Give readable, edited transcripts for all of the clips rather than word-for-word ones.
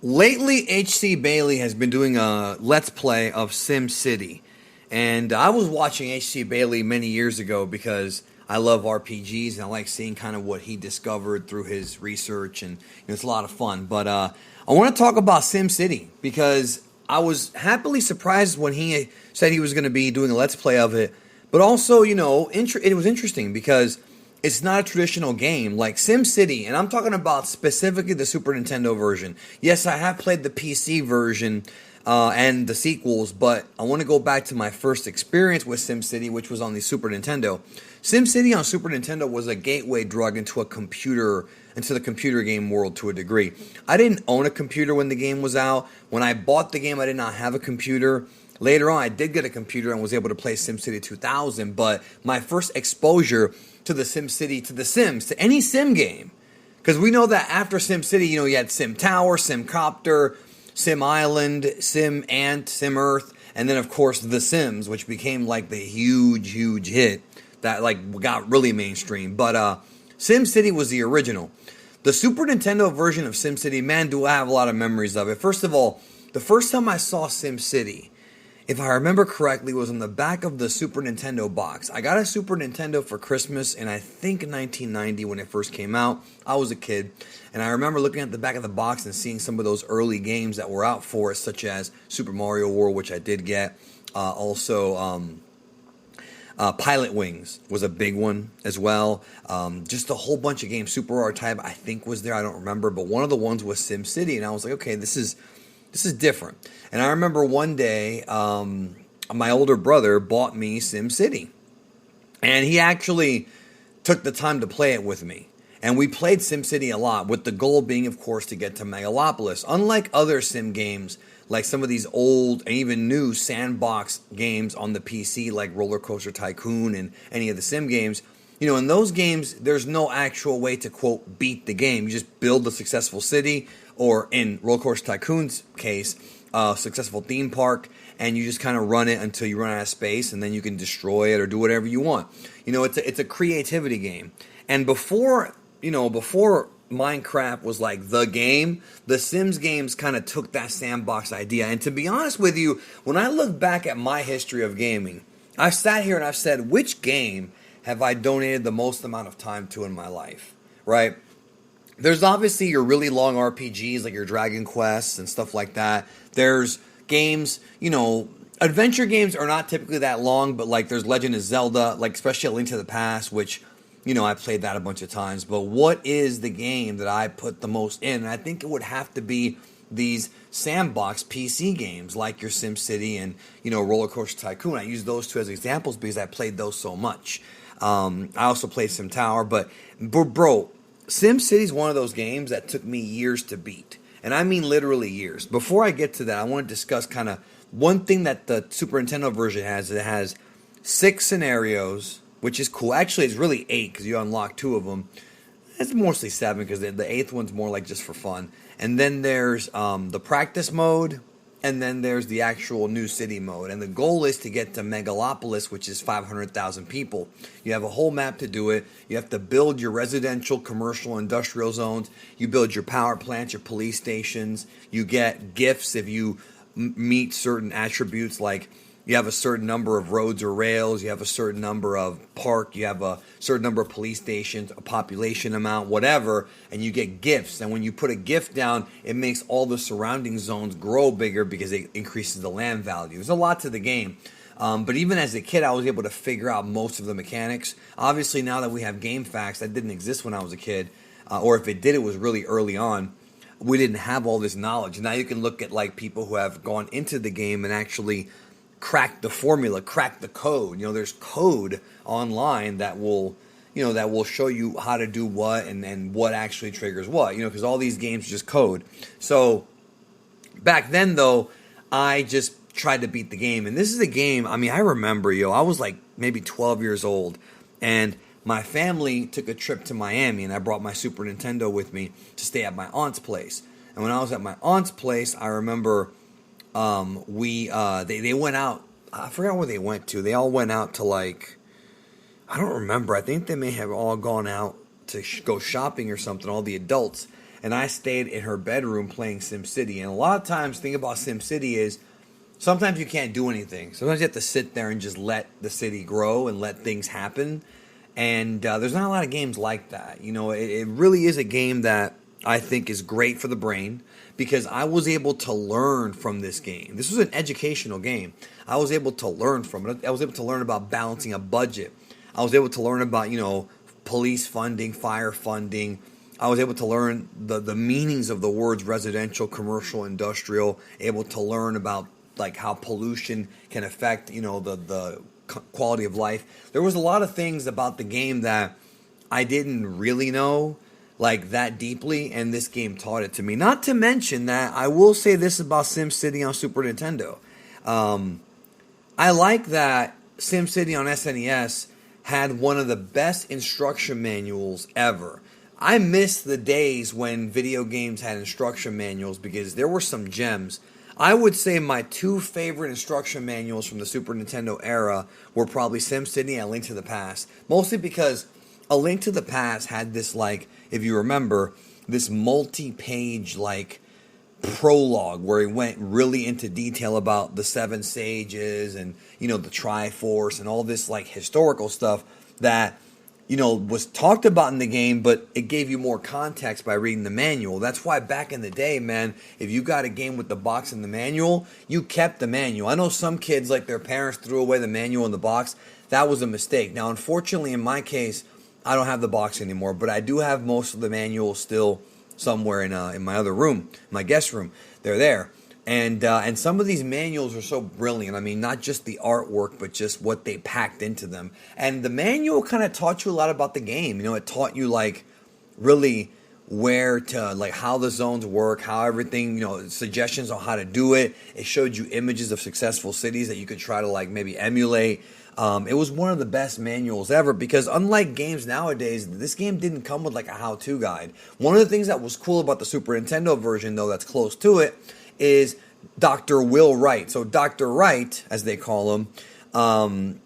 Lately, HC Bailey has been doing a Let's Play of Sim City. And I was watching HC Bailey many years ago because I love RPGs and I like seeing kind of what he discovered through his research, and it's a lot of fun. But I want to talk about Sim City because I was happily surprised when he said he was going to be doing a Let's Play of it. But also, it was interesting because it's not a traditional game like SimCity, and I'm talking about specifically the Super Nintendo version. Yes, I have played the PC version and the sequels, but I want to go back to my first experience with SimCity, which was on the Super Nintendo. SimCity on Super Nintendo was a gateway drug into the computer game world to a degree. I didn't own a computer when the game was out. When I bought the game, I did not have a computer. Later on, I did get a computer and was able to play SimCity 2000, but my first exposure to the SimCity, to the Sims, to any Sim game, because we know that after SimCity, you had Sim Tower, Sim Copter, Sim Island, Sim Ant, Sim Earth, and then of course The Sims, which became like the huge hit that got really mainstream. But SimCity was the original. The Super Nintendo version of SimCity, man, do I have a lot of memories of it. First of all, the first time I saw SimCity, if I remember correctly, was on the back of the Super Nintendo box. I got a Super Nintendo for Christmas in, I think, 1990 when it first came out. I was a kid, and I remember looking at the back of the box and seeing some of those early games that were out for it, such as Super Mario World, which I did get. Pilot Wings was a big one as well. Just a whole bunch of games. Super R-Type, I think, was there. I don't remember, but one of the ones was SimCity, and I was like, okay, this is different. And I remember one day, my older brother bought me SimCity. And he actually took the time to play it with me. And we played SimCity a lot, with the goal being, of course, to get to Megalopolis. Unlike other Sim games, like some of these old and even new sandbox games on the PC, like Roller Coaster Tycoon and any of the Sim games, in those games, there's no actual way to, quote, beat the game. You just build a successful city, or in Roller Coaster Tycoon's case, a successful theme park, and you just kind of run it until you run out of space, and then you can destroy it or do whatever you want. It's a creativity game. And before Minecraft was like the game, the Sims games kind of took that sandbox idea. And to be honest with you, when I look back at my history of gaming, I've sat here and I've said, which game have I donated the most amount of time to in my life, right? There's obviously your really long RPGs, like your Dragon Quests and stuff like that. There's games, adventure games are not typically that long, but like there's Legend of Zelda, like especially A Link to the Past, which, I played that a bunch of times. But what is the game that I put the most in? And I think it would have to be these sandbox PC games like your SimCity and, Roller Coaster Tycoon. I use those two as examples because I played those so much. I also played Sim Tower, but bro, SimCity is one of those games that took me years to beat. And I mean literally years. Before I get to that, I want to discuss kind of one thing that the Super Nintendo version has. It has 6 scenarios, which is cool. Actually, it's really 8 because you unlock 2 of them. It's mostly 7 because the 8th one's more like just for fun. And then there's the practice mode, and then there's the actual new city mode. And the goal is to get to Megalopolis, which is 500,000 people. You have a whole map to do it. You have to build your residential, commercial, industrial zones. You build your power plants, your police stations. You get gifts if you meet certain attributes, like you have a certain number of roads or rails, you have a certain number of park, you have a certain number of police stations, a population amount, whatever, and you get gifts. And when you put a gift down, it makes all the surrounding zones grow bigger because it increases the land value. There's a lot to the game. But even as a kid, I was able to figure out most of the mechanics. Obviously, now that we have Game Facts, that didn't exist when I was a kid, or if it did, it was really early on. We didn't have all this knowledge. Now you can look at like people who have gone into the game and actually crack the formula, crack the code. There's code online that will show you how to do what and what actually triggers what, because all these games are just code. So back then, though, I just tried to beat the game. And this is a game, I remember, I was like maybe 12 years old, and my family took a trip to Miami, and I brought my Super Nintendo with me to stay at my aunt's place. And when I was at my aunt's place, I remember they went out. I forgot where they went to. They all went out to I don't remember. I think they may have all gone out to go shopping or something, all the adults. and I stayed in her bedroom playing SimCity. And a lot of times, the thing about SimCity is sometimes you can't do anything. Sometimes you have to sit there and just let the city grow and let things happen. And there's not a lot of games like that. It really is a game that I think is great for the brain because I was able to learn from this game. This was an educational game. I was able to learn from it. I was able to learn about balancing a budget. I was able to learn about, police funding, fire funding. I was able to learn the meanings of the words residential, commercial, industrial, able to learn about like how pollution can affect, the quality of life. There was a lot of things about the game that I didn't really know like that deeply, and this game taught it to me. Not to mention that I will say this about SimCity on Super Nintendo. I like that SimCity on SNES had one of the best instruction manuals ever. I miss the days when video games had instruction manuals because there were some gems. I would say my two favorite instruction manuals from the Super Nintendo era were probably SimCity and A Link to the Past. Mostly because A Link to the Past had this, like, if you remember, this multi-page, like, prologue where he went really into detail about the Seven Sages and, the Triforce and all this, like, historical stuff that was talked about in the game, but it gave you more context by reading the manual. That's why back in the day, man, if you got a game with the box and the manual, you kept the manual. I know some kids, like their parents threw away the manual and the box. That was a mistake. Now, unfortunately, in my case, I don't have the box anymore, but I do have most of the manuals still somewhere in my other room, my guest room. They're there. And some of these manuals are so brilliant. I mean, not just the artwork, but just what they packed into them. And the manual kind of taught you a lot about the game. It taught you, like, really where to, like, how the zones work, how everything, suggestions on how to do it. It showed you images of successful cities that you could try to, like, maybe emulate. It was one of the best manuals ever because unlike games nowadays, this game didn't come with, like, a how-to guide. One of the things that was cool about the Super Nintendo version, though, that's close to it, is Dr. Will Wright. So Dr. Wright, as they call him, in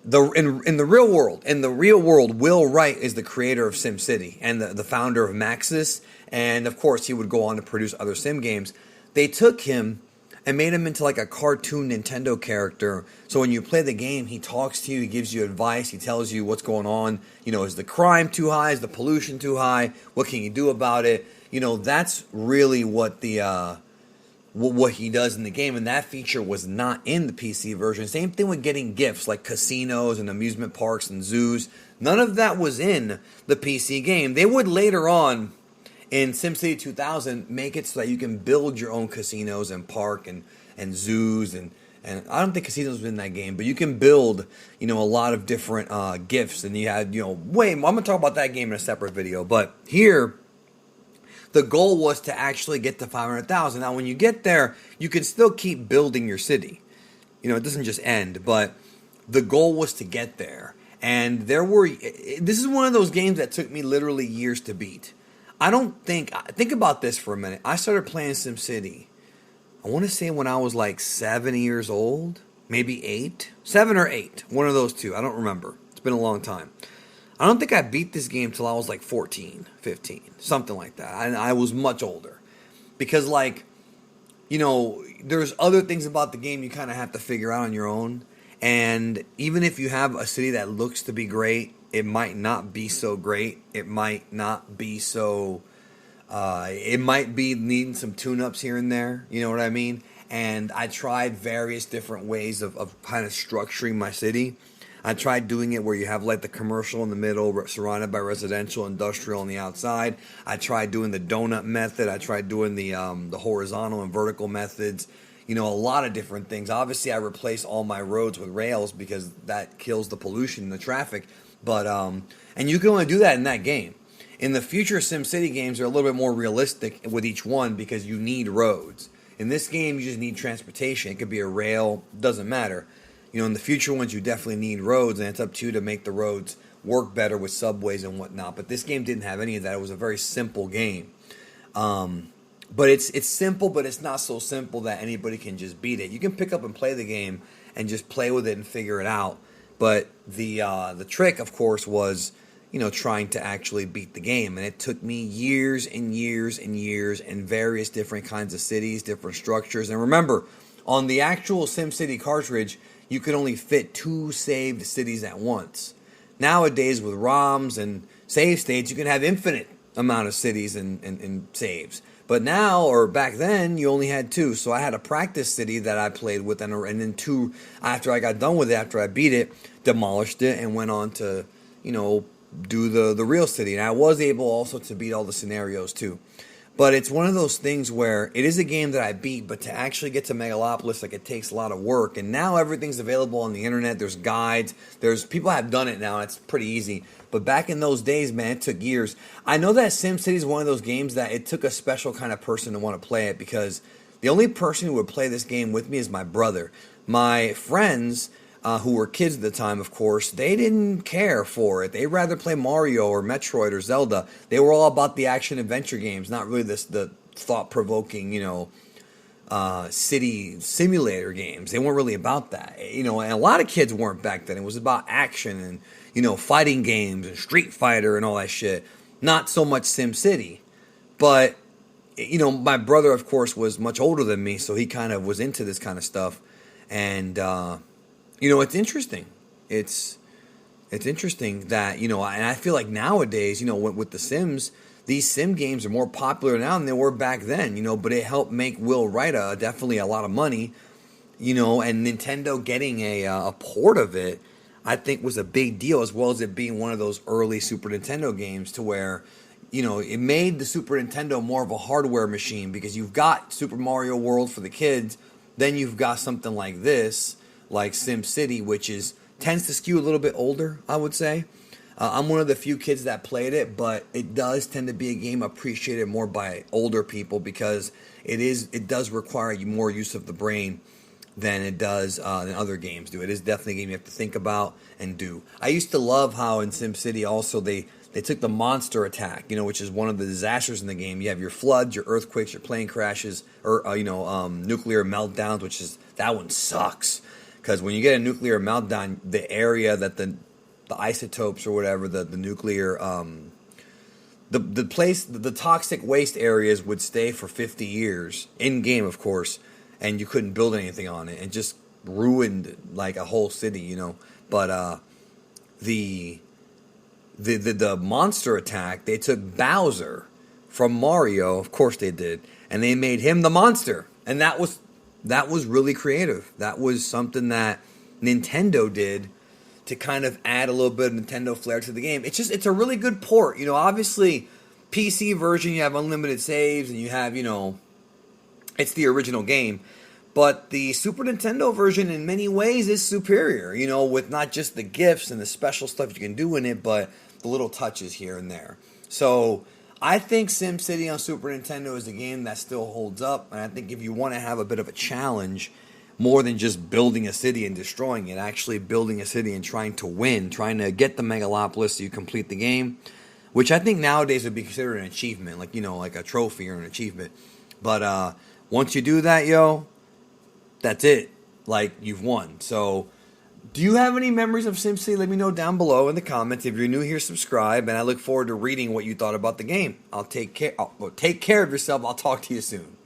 the real world, Will Wright is the creator of SimCity and the founder of Maxis, and of course he would go on to produce other sim games. They took him and made him into like a cartoon Nintendo character. So when you play the game, he talks to you, he gives you advice, he tells you what's going on. Is the crime too high? Is the pollution too high? What can you do about it? That's really what what he does in the game, and that feature was not in the PC version. Same thing with getting gifts like casinos and amusement parks and zoos. None of that was in the PC game. They would later on in SimCity 2000 make it so that you can build your own casinos and park and zoos and I don't think casinos was in that game, but you can build a lot of different gifts, and you had I'm gonna talk about that game in a separate video. But here, the goal was to actually get to 500,000. Now, when you get there, you can still keep building your city. It doesn't just end, but the goal was to get there. And this is one of those games that took me literally years to beat. Think about this for a minute. I started playing SimCity, I want to say when I was like 7 years old, maybe 8, 7 or 8, one of those two. I don't remember. It's been a long time. I don't think I beat this game till I was like 14, 15, something like that. I was much older. Because, there's other things about the game you kind of have to figure out on your own. And even if you have a city that looks to be great, it might not be so great. It might not be so... it might be needing some tune-ups here and there. You know what I mean? And I tried various different ways of kind of structuring my city. I tried doing it where you have like the commercial in the middle, surrounded by residential, industrial on the outside. I tried doing the donut method. I tried doing the horizontal and vertical methods. A lot of different things. Obviously, I replaced all my roads with rails because that kills the pollution and the traffic. But and you can only do that in that game. In the future SimCity games, they're a little bit more realistic with each one because you need roads. In this game, you just need transportation. It could be a rail, doesn't matter. In the future ones, you definitely need roads, and it's up to you to make the roads work better with subways and whatnot. But this game didn't have any of that. It was a very simple game. But it's simple, but it's not so simple that anybody can just beat it. You can pick up and play the game and just play with it and figure it out. But the trick, of course, was, trying to actually beat the game. And it took me years and years and years and various different kinds of cities, different structures. And remember, on the actual SimCity cartridge, you could only fit 2 saved cities at once. Nowadays, with ROMs and save states, you can have infinite amount of cities and saves. But now, or back then, you only had 2. So I had a practice city that I played with, and then 2, after I got done with it, after I beat it, demolished it, and went on to, do the real city. And I was able also to beat all the scenarios too. But it's one of those things where it is a game that I beat, but to actually get to Megalopolis, like, it takes a lot of work. And now everything's available on the internet. There's guides. There's people have done it now, and it's pretty easy. But back in those days, man, it took years. I know that SimCity is one of those games that it took a special kind of person to want to play it, because the only person who would play this game with me is my brother. My friends, who were kids at the time, of course, they didn't care for it. They'd rather play Mario or Metroid or Zelda. They were all about the action-adventure games, not really the thought-provoking, city simulator games. They weren't really about that. And a lot of kids weren't back then. It was about action and, fighting games and Street Fighter and all that shit. Not so much SimCity. But, my brother, of course, was much older than me, so he kind of was into this kind of stuff. And, it's interesting. It's interesting that, and I feel like nowadays, with the Sims, these Sim games are more popular now than they were back then, but it helped make Will Wright definitely a lot of money, and Nintendo getting a port of it, I think, was a big deal, as well as it being one of those early Super Nintendo games to where, it made the Super Nintendo more of a hardware machine, because you've got Super Mario World for the kids, then you've got something like this, like SimCity, which tends to skew a little bit older, I would say. I'm one of the few kids that played it, but it does tend to be a game appreciated more by older people, because it does require more use of the brain than it does than other games do. It is definitely a game you have to think about and do. I used to love how in SimCity also they took the monster attack, which is one of the disasters in the game. You have your floods, your earthquakes, your plane crashes, or nuclear meltdowns, that one sucks. Because when you get a nuclear meltdown, the area that the isotopes or whatever, the nuclear, the toxic waste areas would stay for 50 years, in game, of course, and you couldn't build anything on it. It just ruined like a whole city, But the monster attack, they took Bowser from Mario, of course they did, and they made him the monster, and that was really creative. That was something that Nintendo did to kind of add a little bit of Nintendo flair to the game. It's a really good port. Obviously, PC version, you have unlimited saves, and you have, it's the original game. But the Super Nintendo version, in many ways, is superior, with not just the gifts and the special stuff you can do in it, but the little touches here and there. So I think SimCity on Super Nintendo is a game that still holds up, and I think if you want to have a bit of a challenge, more than just building a city and destroying it, actually building a city and trying to win, trying to get the Megalopolis so you complete the game, which I think nowadays would be considered an achievement, like a trophy or an achievement. But once you do that, that's it. Like, you've won. So, do you have any memories of SimCity? Let me know down below in the comments. If you're new here, subscribe, and I look forward to reading what you thought about the game. Take care of yourself. I'll talk to you soon.